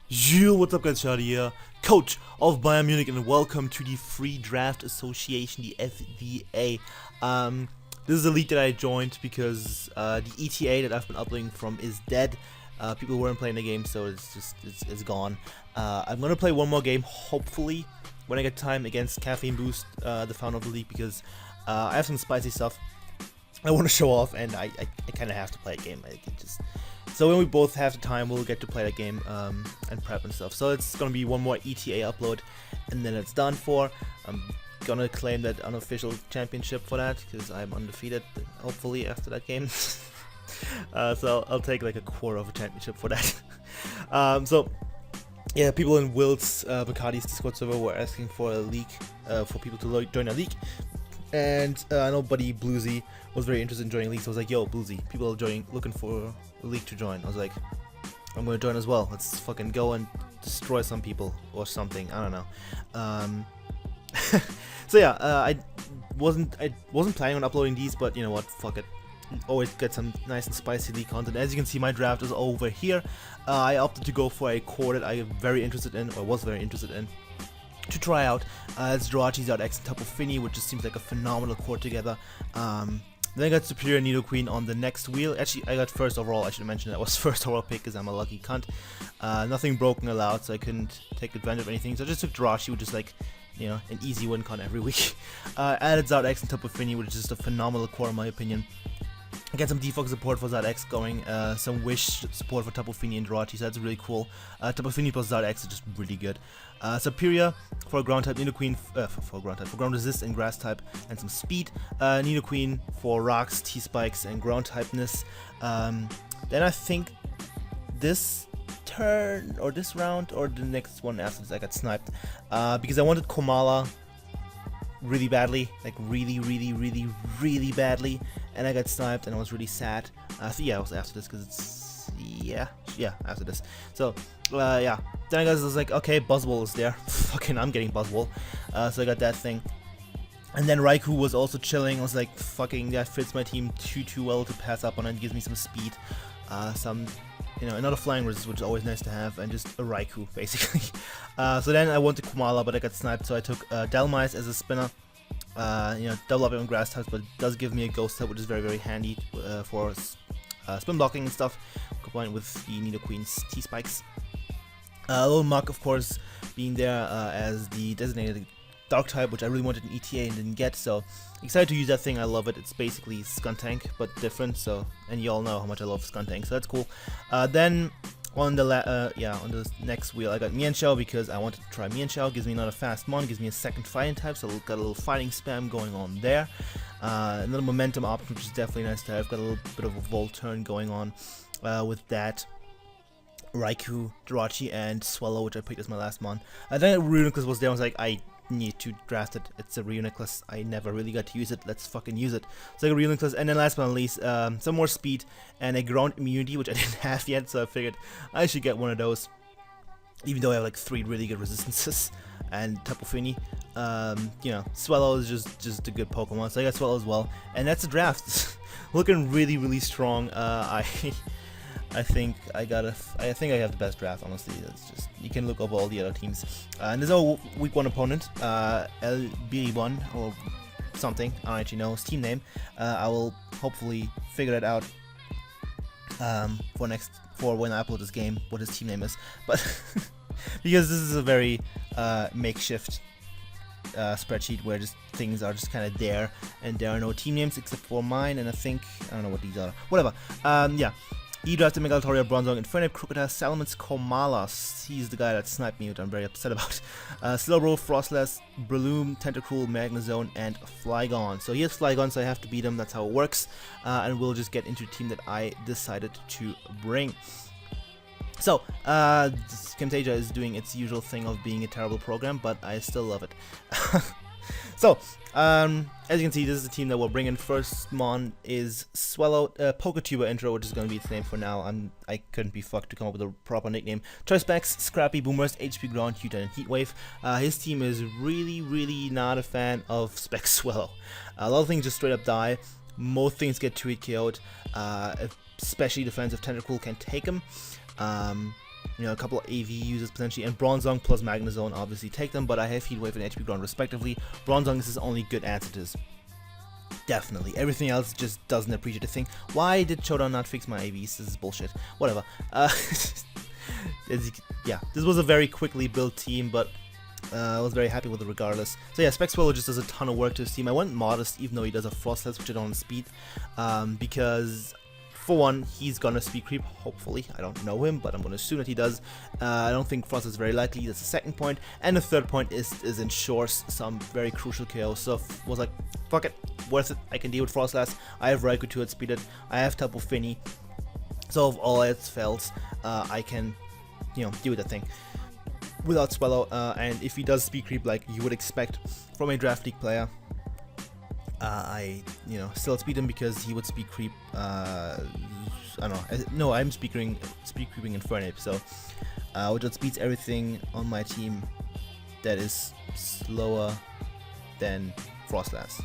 Yo, what's up guys, Shadi here, coach of Bayern Munich, and welcome to the Free Draft Association, the FDA. This is a league that I joined because the ETA that I've been uploading from is dead. People weren't playing the game, so it's gone. I'm gonna play one more game, hopefully, when I get time, against Caffeine Boost, the founder of the league, because I have some spicy stuff I want to show off, and I kind of have to play a game. So when we both have the time, we'll get to play that game and prep and stuff. So it's gonna be one more ETA upload, and then it's done for. I'm gonna claim that unofficial championship for that because I'm undefeated, hopefully, after that game. So I'll take like a quarter of a championship for that. So yeah, people in Will's Bacardi's Discord server were asking for a league, for people to join a league. And I know Buddy Bluesy was very interested in joining leagues. So I was like, yo, Bluesy, people are looking for a league to join. I was like, I'm gonna join as well. Let's fucking go and destroy some people or something. I don't know. So yeah, I wasn't planning on uploading these, but you know what? Fuck it. Always get some nice and spicy league content. As you can see, my draft is over here. I opted to go for a core that I am very interested in, or was very interested in, to try out. It's Jirachi's X and Tapu Fini, which just seems like a phenomenal core together. Then I got Superior Nidoqueen on the next wheel. Actually, I got first overall. I should have mentioned that was first overall pick because I'm a lucky cunt. Nothing broken allowed, so I couldn't take advantage of anything. So I just took Jirachi, which is like, you know, an easy win con every week. Added X and Tapu Fini, which is just a phenomenal core in my opinion. Get some defog support for X going, some Wish support for Tapu Fini and Jirachi, so that's really cool. Tapu Fini plus X is just really good. Superior for ground type, Nidoqueen for ground resist and grass type, and some speed. Nidoqueen for rocks, T-spikes, and ground typeness. Then I think this turn, or this round, or the next one after this, I got sniped because I wanted Komala really badly, like really badly, and I got sniped and I was really sad. So yeah, it was after this because it's after this. So yeah, then I was like, okay, Buzzwole is there. Fucking, I'm getting Buzzwole. So I got that thing, and then Raikou was also chilling. I was like, fucking, that fits my team too well to pass up on it. It gives me some speed, some, you know, another flying resist, which is always nice to have, and just a Raikou, basically. So then I wanted Komala, but I got sniped, so I took Delmise as a spinner. You know, double up on grass types, but it does give me a ghost type, which is very handy for spin blocking and stuff, combined with the Nidoqueen's T-spikes. Little Muck, of course, being there as the designated dark type, which I really wanted in ETA and didn't get, so excited to use that thing. I love it. It's basically Skuntank, but different, so, and you all know how much I love Skuntank, so that's cool. Then on the next wheel, I got Mienshao because I wanted to try Mienshao. Gives me another fast mon, gives me a second fighting type, so got a little fighting spam going on there. Another momentum option, which is definitely nice to have. Got a little bit of a volt turn going on with that. Raikou, Jirachi, and Swallow, which I picked as my last mon. Then Ludicolos was there. I was like, I need to draft it. It's a Ludicolos. I never really got to use it. Let's fucking use it. So I got Ludicolos, and then last but not least, some more speed and a ground immunity, which I didn't have yet. So I figured I should get one of those, even though I have like 3 really good resistances. And Tapu Fini, you know, Swallow is just a good Pokemon. So I got Swallow as well, and that's the draft. Looking really strong. I think I have the best draft, honestly. It's just, you can look over all the other teams. And there's no week 1 opponent, LB1 or something. I don't actually know his team name. I will hopefully figure that out for when I upload this game, what his team name is. But because this is a very makeshift spreadsheet where just things are just kind of there, and there are no team names except for mine, and I don't know what these are. Whatever. Yeah. E-drafted Megalatoria, Bronzong, Infernape, Crocodile, Salamence, Komalas. He's the guy that sniped me, which I'm very upset about. Slowbro, Frostless, Breloom, Tentacruel, Magnezone, and Flygon. So he has Flygon, so I have to beat him. That's how it works. And we'll just get into the team that I decided to bring. So, Camtasia is doing its usual thing of being a terrible program, but I still love it. So, as you can see, this is the team that we're bringing. First mon is Swallow, Poketuber intro, which is going to be its name for now. I couldn't be fucked to come up with a proper nickname. Choice Specs, Scrappy, Boomers, HP Ground, Huta, and Heatwave. His team is really not a fan of Specs Swallow. A lot of things just straight up die. Most things get 2-hit KO'd, especially defensive Tentacruel can take him. you know, a couple of AV users potentially, and Bronzong plus Magnezone obviously take them, but I have Heat Wave and HP Ground respectively. Bronzong is his only good answer to this. Definitely. Everything else just doesn't appreciate the thing. Why did Showdown not fix my AVs? This is bullshit. Whatever. Yeah, this was a very quickly built team, but I was very happy with it regardless. So yeah, Swallow just does a ton of work to his team. I went Modest, even though he does a Frostless, which I don't speed, because for one, he's gonna speed creep, hopefully. I don't know him, but I'm gonna assume that he does. I don't think Frost is very likely. That's the second point. And the third point is ensures some very crucial KO. So was like, fuck it, worth it. I can deal with Frostless. I have Raikou to outspeed it. I have Tapu Fini. So if all else fails, I can, you know, deal with that thing without Swallow. And if he does speed creep like you would expect from a Draft League player, I, you know, still speed him because he would speed creep. I don't know. No, I'm speed creeping Infernape, so which outspeeds everything on my team that is slower than Frostless.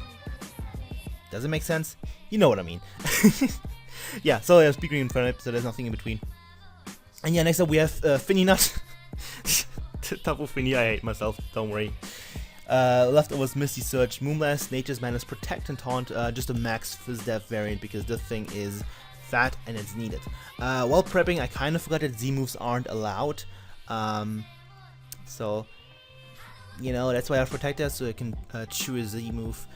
Does it make sense? You know what I mean. Yeah, so yeah, speed creeping Infernape, so there's nothing in between. And yeah, next up we have Fininut. Tapu Fini, I hate myself. Don't worry. Left was Misty Surge, Moonblast, Nature's Madness, Protect and Taunt, just a max Fizz-Def variant because the thing is fat and it's needed. While prepping, I kind of forgot that Z moves aren't allowed, so, you know, that's why I have Protector, so I can chew a Z move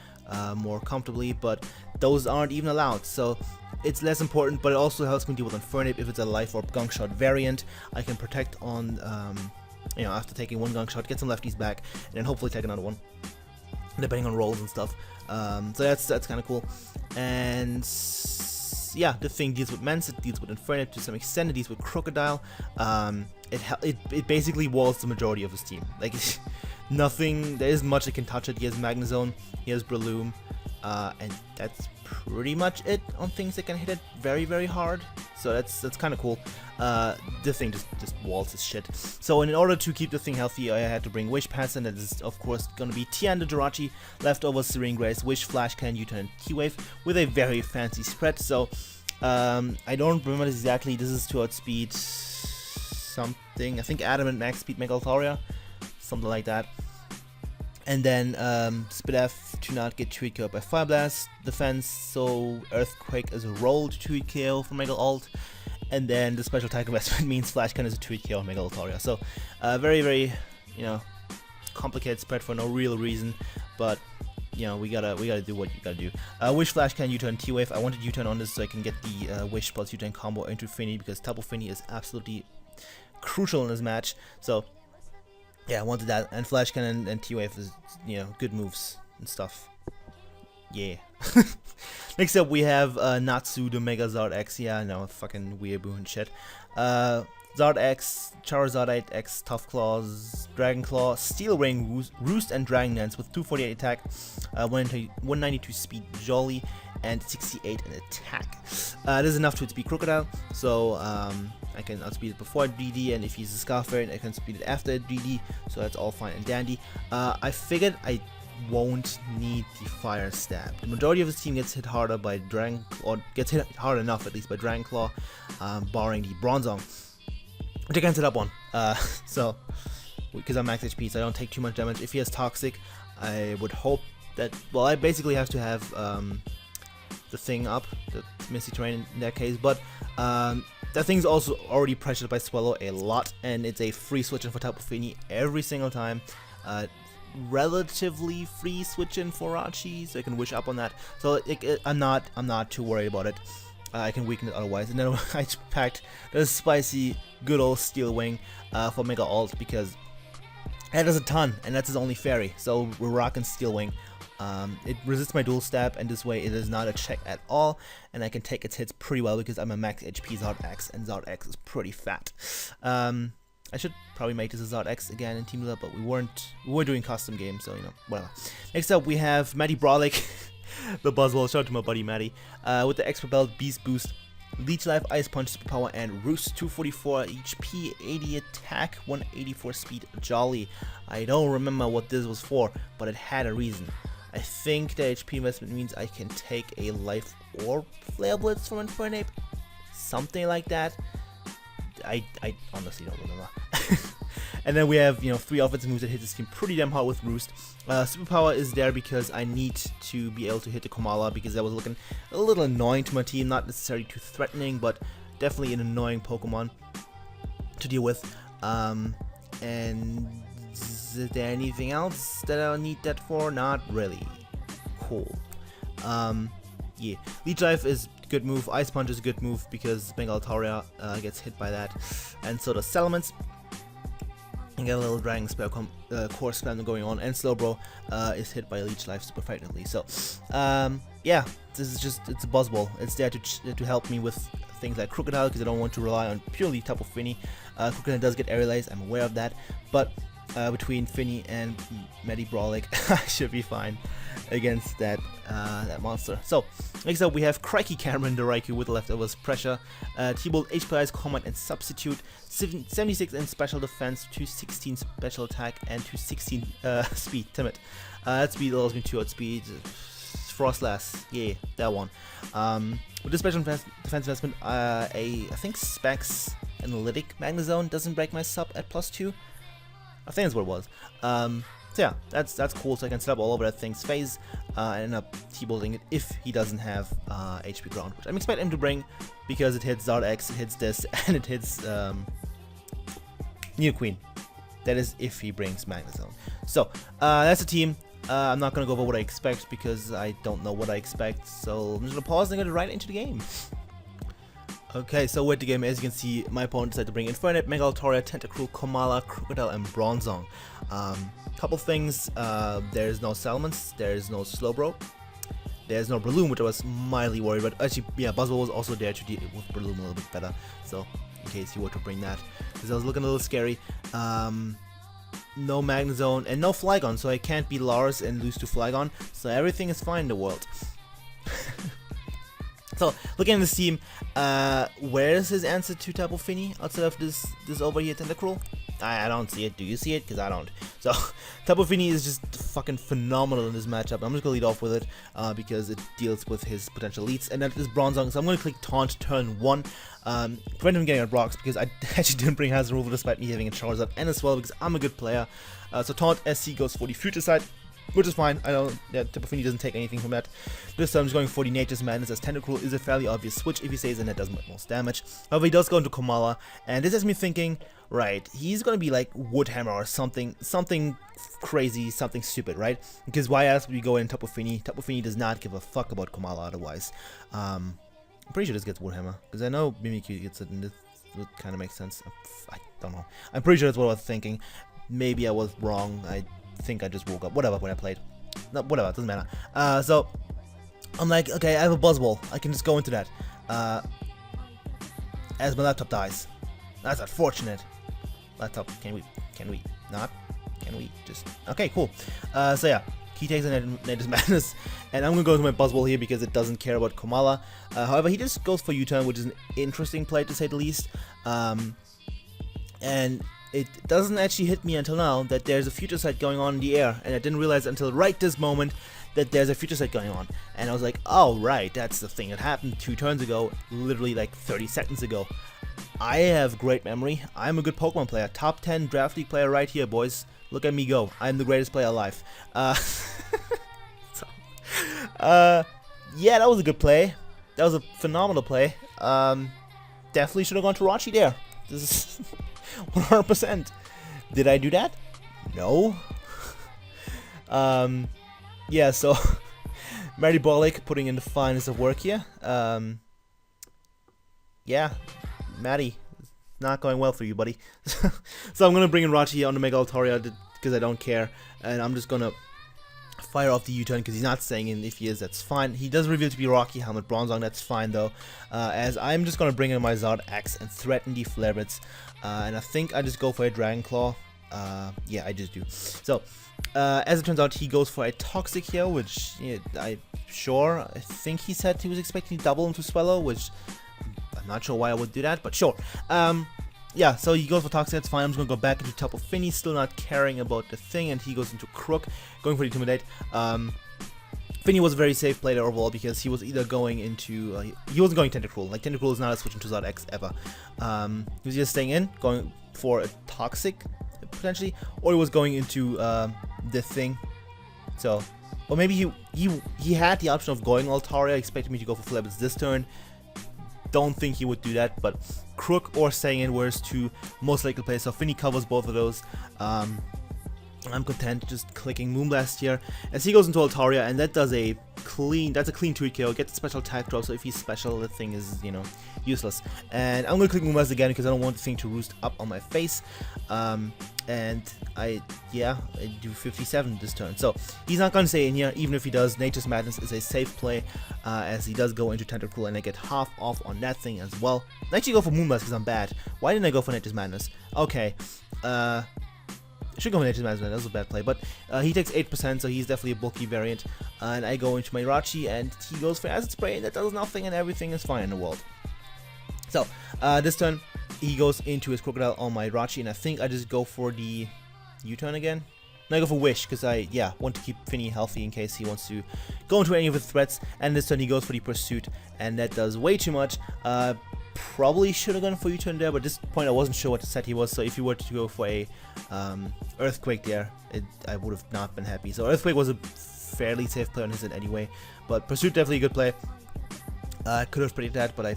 more comfortably, but those aren't even allowed, so it's less important, but it also helps me deal with Infernape. If it's a Life Orb Gunk Shot variant, I can Protect on, you know, after taking one Gunk Shot, get some lefties back, and then hopefully take another one, depending on rolls and stuff. So that's kind of cool. And yeah, the thing deals with Mence, it deals with Infernape to some extent, it deals with Crocodile. It basically walls the majority of his team. Like, nothing, there isn't much that can touch it. He has Magnezone, he has Breloom, and that's pretty much it on things that can hit it very, very hard. So that's kind of cool. The thing just walls his shit. So in order to keep the thing healthy, I had to bring Wish Pass, and that is of course going to be Tian the Jirachi, leftover Serene Grace, Wish, Flash Cannon, U-turn, and T-Wave with a very fancy spread. So I don't remember exactly. This is to outspeed something. I think Adamant Max Speed Megaltauria, something like that. And then Spidef to not get 2-hit KO by Fire Blast, defense, so Earthquake as a roll to 2-hit KO for Mega Alt, and then the special attack investment means Flash Cannon is a 2-hit KO on Mega Altaria. So very, very, you know, complicated spread for no real reason, but you know, we gotta do what you gotta do. Wish, Flash Cannon, U-turn, T-Wave. I wanted U-turn on this so I can get the Wish plus U-turn combo into Fini because Tapu Fini is absolutely crucial in this match. So yeah, I wanted that, and Flash Cannon and T-Wave is, you know, good moves and stuff. Yeah. Next up we have Natsu the Mega Zard X. Yeah, no, fucking weeaboo and shit. Zard X, Charizard X, Tough Claws, Dragon Claw, Steel Ring, Roost, and Dragon Dance with 248 attack, 192 speed Jolly, and 68 in attack. This is enough to outspeed Crocodile, so I can outspeed it before DD, and if he's a Scarf variant, I can speed it after DD, so that's all fine and dandy. I figured I won't need the Fire Stab. The majority of his team gets hit harder by Dragon, or gets hit hard enough at least by Dragon Claw, barring the Bronzong, which I can set up on. So, because I'm max HP, so I don't take too much damage. If he has Toxic, I would hope that, well, I basically have to have the thing up, the Misty Terrain in that case, but that thing's also already pressured by Swallow a lot, and it's a free switch in for Tapu Fini every single time. Relatively free switch in for Rachi, so I can wish up on that. So I'm not too worried about it. I can weaken it otherwise. And then I packed the spicy good old Steel Wing for Mega Alt because that does a ton, and that's his only fairy. So we're rocking Steel Wing. It resists my dual stab, and this way it is not a check at all, and I can take its hits pretty well because I'm a max HP Zard X, and Zard X is pretty fat. I should probably make this a Zard X again in Team Leader, but we were doing custom games, so you know, whatever. Next up we have Matty Brolic, the Buzzwole. Shout out to my buddy Matty, with the Expert Belt, Beast Boost, Leech Life, Ice Punch, Superpower, and Roost. 244 HP, 80 attack, 184 speed Jolly. I don't remember what this was for, but it had a reason. I think the HP investment means I can take a Life Orb Flare Blitz from Infernape, something like that. I honestly don't remember. And then we have, you know, 3 offensive moves that hit this team pretty damn hard with Roost. Superpower is there because I need to be able to hit the Komala, because that was looking a little annoying to my team. Not necessarily too threatening, but definitely an annoying Pokemon to deal with. And is there anything else that I'll need that for? Not really. Cool. Yeah. Leech Life is a good move. Ice Punch is a good move because Bengal Tauria gets hit by that. And so does Salamence. And get a little Dragon Spell Core Spam going on, and Slowbro is hit by Leech Life super effectively. So, yeah, this is just, it's a Buzzball. It's there to help me with things like Crocodile, because I don't want to rely on purely Tapu Fini. Crocodile does get Aerialize, I'm aware of that, but between Fini and Medi Brawlik, I should be fine against that monster. So, next up we have Crikey Cameron the Raikou with the leftovers Pressure, T-Bolt, HPI's Command and Substitute, 76 in Special Defense, 216 Special Attack, and 216 Speed, Timid. That speed allows me 2 outspeed, Frostlass, yeah, that one. With the Special Defense investment, I think Specs Analytic Magnezone doesn't break my sub at +2. I think that's what it was. So yeah, that's cool. So I can set up all over that thing's face and end up T-bolting it if he doesn't have HP Ground, which I'm expecting him to bring, because it hits Zardex, it hits this, and it hits Nidoqueen. That is if he brings Magnezone. So that's the team. I'm not gonna go over what I expect because I don't know what I expect. So I'm just gonna pause and go right into the game. Okay, so with the game, as you can see, my opponent decided to bring Infernape, Megalatoria, Tentacruel, Komala, Crocodile, and Bronzong. Couple things, there's no Salamence, there's no Slowbro, there's no Breloom, which I was mildly worried about. Actually, yeah, Buzzwole was also there to deal with Breloom a little bit better, so in case you were to bring that, because I was looking a little scary. No Magnezone, and no Flygon, so I can't beat Lars and lose to Flygon, so everything is fine in the world. So, looking at this team, where is his answer to Tapu Fini outside of this over here Tentacruel? I don't see it. Do you see it? Because I don't. So, Tapu Fini is just fucking phenomenal in this matchup. I'm just going to lead off with it because it deals with his potential leads. And that is Bronzong, so I'm going to click Taunt turn 1. Prevent him getting out rocks because I actually didn't bring Hazard Removal despite me having a Charizard, and as well because I'm a good player. So, Taunt SC goes for the Future Sight, which is fine. I don't, yeah, Tapu Fini doesn't take anything from that. This time I'm just going for the Nature's Madness, as Tentacruel is a fairly obvious switch if he stays in, that does most damage. However, he does go into Komala, and this has me thinking, right, he's gonna be like Woodhammer or something crazy, something stupid, right? Because why else would we go in Tapu Fini? Tapu Fini does not give a fuck about Komala otherwise. I'm pretty sure this gets Woodhammer, because I know Mimikyu gets it, and this would kind of make sense. I don't know. I'm pretty sure that's what I was thinking. Maybe I was wrong. I think I just woke up. Whatever, when I played. No, whatever, it doesn't matter. So, I'm like, okay, I have a Buzzball. I can just go into that. As my laptop dies. That's unfortunate. Laptop, can we not? Can we just... Okay, cool. So yeah, he takes a Nature's Madness, and I'm gonna go to my Buzzball here because it doesn't care about Komala. However, he just goes for U-turn, which is an interesting play to say the least. And it doesn't actually hit me until now that there's a Future Sight going on in the air, and I didn't realize until right this moment that there's a Future Sight going on. And I was like, oh right, that's the thing that happened 2 turns ago, literally like 30 seconds ago. I have great memory. I'm a good Pokemon player. Top 10 Draft League player right here, boys. Look at me go. I'm the greatest player alive. Yeah, that was a good play. That was a phenomenal play. Definitely should have gone to Rachi there. This is 100%. Did I do that? No. Yeah, so Mary Bolick putting in the finest of work here. Yeah, Maddie, it's not going well for you, buddy. So I'm gonna bring in Rachi on the Mega Altaria because I don't care, and I'm just gonna fire off the U-turn because he's not staying in. If he is, that's fine. He does reveal to be Rocky Helmet Bronzong, that's fine though, as I'm just gonna bring in my Zard Axe and threaten the Flarebits, and I think I just go for a Dragon Claw. Yeah, I just do. So as it turns out, he goes for a Toxic here, which, yeah, I think he said he was expecting double into Swallow, which I'm not sure why I would do that, but sure. Yeah, so he goes for Toxic, that's fine. I'm just gonna go back into Tapu Fini, still not caring about the thing, and he goes into Crook, going for the Intimidate. Finny was a very safe play there overall because he was either going into he wasn't going Tentacruel. Like Tentacruel is not a switch into Zod X ever. He was just staying in, going for a Toxic potentially, or he was going into the thing. So, or maybe he had the option of going Altaria. Expected me to go for Flabbits this turn. Don't think he would do that, but Crook or staying in were his two most likely plays. So Finny covers both of those. I'm content just clicking Moonblast here as he goes into Altaria, and that does a clean, that's a clean 2 KO, gets a special attack drop, so if he's special, the thing is, you know, useless. And I'm gonna click Moonblast again because I don't want the thing to roost up on my face. And I do 57 this turn, so he's not gonna stay in here. Even if he does, Nature's Madness is a safe play, as he does go into Tentacruel, and I get half off on that thing as well. I actually go for Moonblast because I'm bad. Why didn't I go for Nature's Madness? Okay, I should go for Nature's Madness, that was a bad play, but he takes 8%, so he's definitely a bulky variant. And I go into my Irachi, and he goes for Acid Spray, and that does nothing, and everything is fine in the world. So, this turn, he goes into his Crocodile on my Irachi, and I think I just go for the U-turn again. No, I go for Wish, because I, want to keep Finny healthy in case he wants to go into any of his threats. And this turn, he goes for the Pursuit, and that does way too much. Probably should have gone for U-turn there, but at this point I wasn't sure what set he was, so if you were to go for a Earthquake there, I would have not been happy. So Earthquake was a fairly safe play on his end anyway, but Pursuit definitely a good play. I could have predicted that, but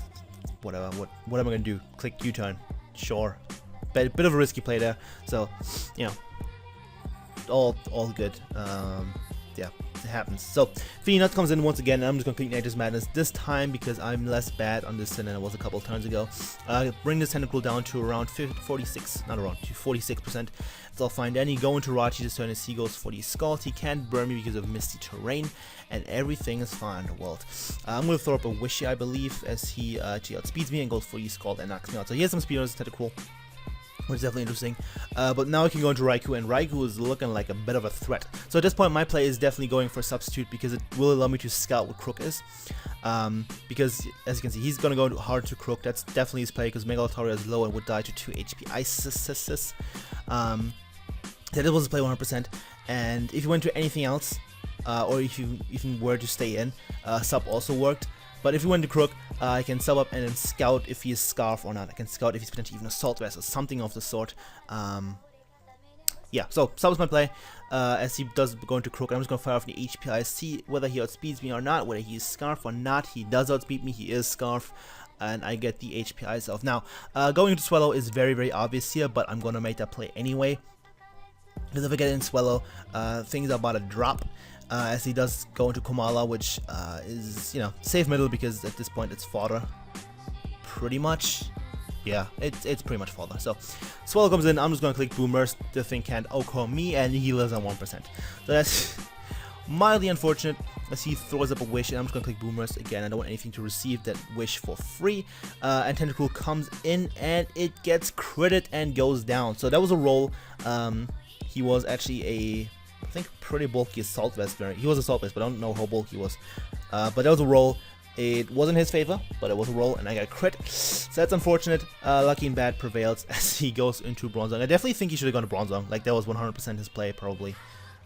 whatever, what am I going to do? Click U-turn, sure. Bit of a risky play there, so, you know, all good. Yeah, it happens. So Finny Nut comes in once again, and I'm just going to click Nature's Madness this time because I'm less bad on this than I was a couple of turns ago. Bring this Tentacruel down to around 46, not around, to 46%. So I'll find any, go into Rachi this turn as he goes for the Scald. He can't burn me because of Misty Terrain, and everything is fine in the world. I'm going to throw up a Wishy, I believe, as he actually outspeeds me and goes for the Scald and knocks me out. So he has some speed on his Tentacruel, which is definitely interesting. But now I can go into Raikou, and Raikou is looking like a bit of a threat. So at this point, my play is definitely going for Substitute because it will allow me to scout what Crook is. Because, as you can see, he's going to go hard to Crook. That's definitely his play because Mega Altaria is low and would die to 2 HP Isis. That was his play 100%. And if you went to anything else, or if you even were to stay in, Sub also worked. But if you went to Crook, I can sub up and then scout if he is Scarf or not. I can scout if he's potentially even Assault Vest or something of the sort. Yeah, so sub is my play, as he does go into Crook. I'm just going to fire off the HPI, see whether he outspeeds me or not, whether he is Scarf or not. He does outspeed me, he is Scarf, and I get the HPIs off. Now, going into Swallow is very, very obvious here, but I'm going to make that play anyway. Because if I get in Swallow, things are about to drop. As he does go into Komala, which is, you know, safe middle because at this point it's fodder. Pretty much. Yeah, it's pretty much fodder. So, Swallow comes in, I'm just going to click Boomers. The thing can't OHKO me, and he lives on 1%. So that's mildly unfortunate as he throws up a Wish, and I'm just going to click Boomers again. I don't want anything to receive that Wish for free. And Tentacruel comes in, and it gets critted and goes down. So that was a roll. He was actually I think pretty bulky Assault Vest variant. He was Assault Vest, but I don't know how bulky he was. But that was a roll. It wasn't his favor, but it was a roll, and I got a crit. So that's unfortunate. Lucky and bad prevails as he goes into Bronzong. I definitely think he should have gone to Bronzong. Like, that was 100% his play, probably.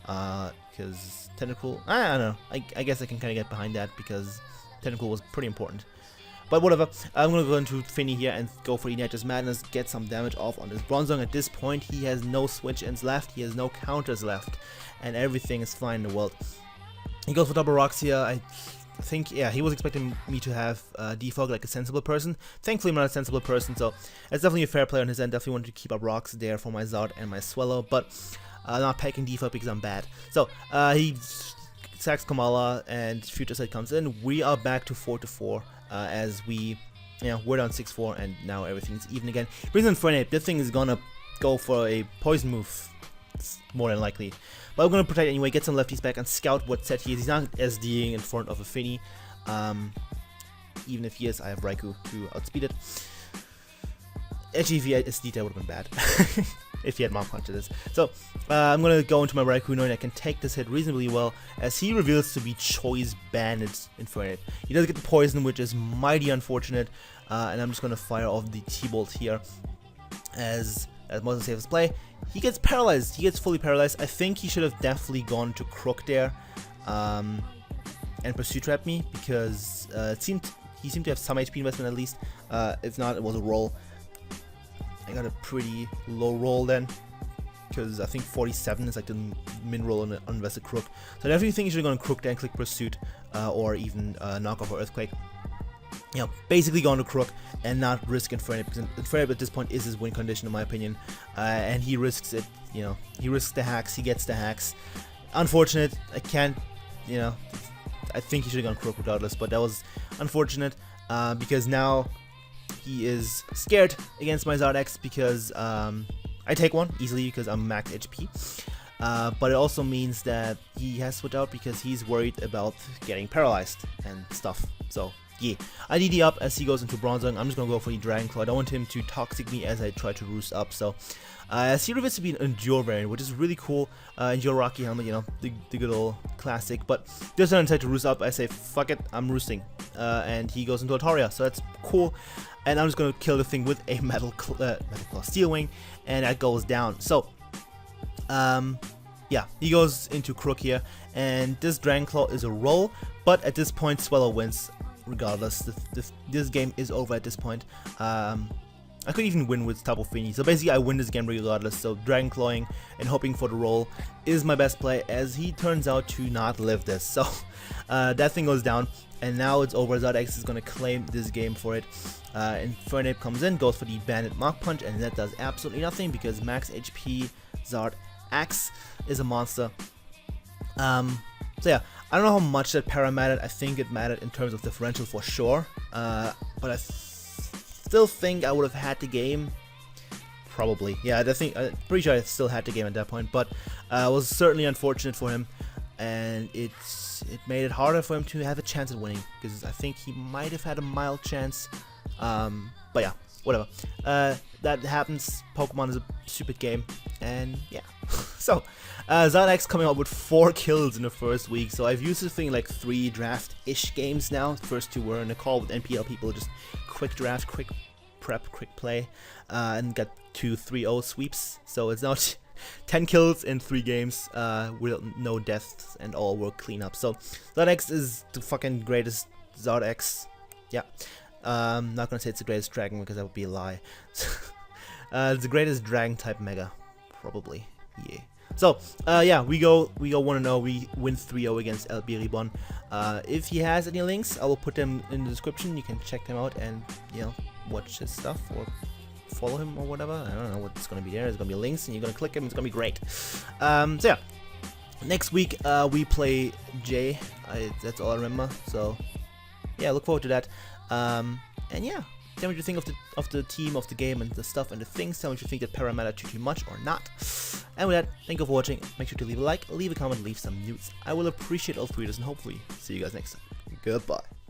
Because Tentacruel, I don't know. I guess I can kind of get behind that because Tentacruel was pretty important. But whatever, I'm going to go into Finny here and go for Nature's Madness, get some damage off on this Bronzong. At this point, he has no switch-ins left, he has no counters left, and everything is fine in the world. He goes for double rocks here. I think, yeah, he was expecting me to have defog like a sensible person. Thankfully, I'm not a sensible person, so it's definitely a fair play on his end. Definitely wanted to keep up rocks there for my Zard and my Swallow, but not packing defog because I'm bad. So, he sacks Kamala, and Future Sight comes in. We are back to 4-4. As we, we're down 6-4, and now everything's even again. Reason for it, this thing is gonna go for a poison move. It's more than likely. But I'm gonna protect anyway, get some lefties back, and scout what set he is. He's not SDing in front of a Finny. Even if he is, I have Raikou to outspeed it. Actually, if he had SD, that would have been bad. If he had Mount Punch, it is. So, I'm going to go into my Raikou knowing I can take this hit reasonably well, as he reveals to be Choice Bandit Infernape. He does get the poison, which is mighty unfortunate, and I'm just going to fire off the T-Bolt here, as most of the safest play. He gets paralyzed. He gets fully paralyzed. I think he should have definitely gone to Crook there. and pursuit trap me because he seemed to have some HP investment at least. If not, it was a roll. I got a pretty low roll then, because I think 47 is like the min roll on an uninvested crook. So I definitely think you should go on crook, then click pursuit, or even knock off or earthquake. You know, basically go on to crook and not risk Infernape, because Infernape at this point is his win condition in my opinion, and he risks it. You know, he risks the hacks, he gets the hacks. Unfortunate. I can't. You know, I think he should have gone crook regardless, but that was unfortunate because now he is scared against my Zardex because I take one easily because I'm max HP. But it also means that he has switched out because he's worried about getting paralyzed and stuff. So yeah, I DD up as he goes into Bronzong. I'm just gonna go for the Dragon Claw. I don't want him to toxic me as I try to roost up. So he reverts to be an Endure variant, which is really cool. Endure Rocky Helmet, you know, the good old classic. But just when I decide to roost up, I say fuck it, I'm roosting, and he goes into Altaria. So that's cool. And I'm just gonna kill the thing with a Metal Claw Steel Wing, and that goes down. So yeah, he goes into Crook here, and this Dragon Claw is a roll, but at this point Swallow wins regardless. This game is over at this point. I could even win with Tapu Fini, so basically I win this game regardless. So Dragon Clawing and hoping for the roll is my best play, as he turns out to not live this. So that thing goes down, and now it's over. Zardex is going to claim this game for it. Infernape comes in, goes for the Bandit Mach Punch, and that does absolutely nothing because max HP Zardex is a monster. So yeah, I don't know how much that para mattered. I think it mattered in terms of differential for sure, but I still think I would have had the game. Probably, yeah. I'm pretty sure I still had the game at that point, but it was certainly unfortunate for him, and it made it harder for him to have a chance at winning, because I think he might have had a mild chance. But yeah, whatever. That happens. Pokemon is a stupid game, and yeah. So Zardex coming out with 4 kills in the first week. So I've used this thing like 3 draft-ish games now. The first 2 were in a call with NPL people, just quick draft, quick prep, quick play, and got 2 3-0 sweeps. So it's now 10 kills in 3 games with no deaths, and all were clean up. So Zardex is the fucking greatest Zardex. Yeah. I'm not gonna say it's the greatest dragon because that would be a lie. It's the greatest dragon type mega, probably. Yeah. So yeah, we go 1-0. We win 3-0 against LB Ribbon. If he has any links, I will put them in the description. You can check them out and, you know, watch his stuff or follow him or whatever. I don't know what's gonna be there. There's gonna be links, and you're gonna click them. It's gonna be great. So yeah, next week we play Jay. That's all I remember. So yeah, look forward to that. And yeah, tell me what you think of the team, of the game, and the stuff and the things. Tell me if you think that para mattered too much or not. And with that, thank you for watching. Make sure to leave a like, leave a comment, leave some news. I will appreciate all 3 of this, and hopefully see you guys next time. Goodbye.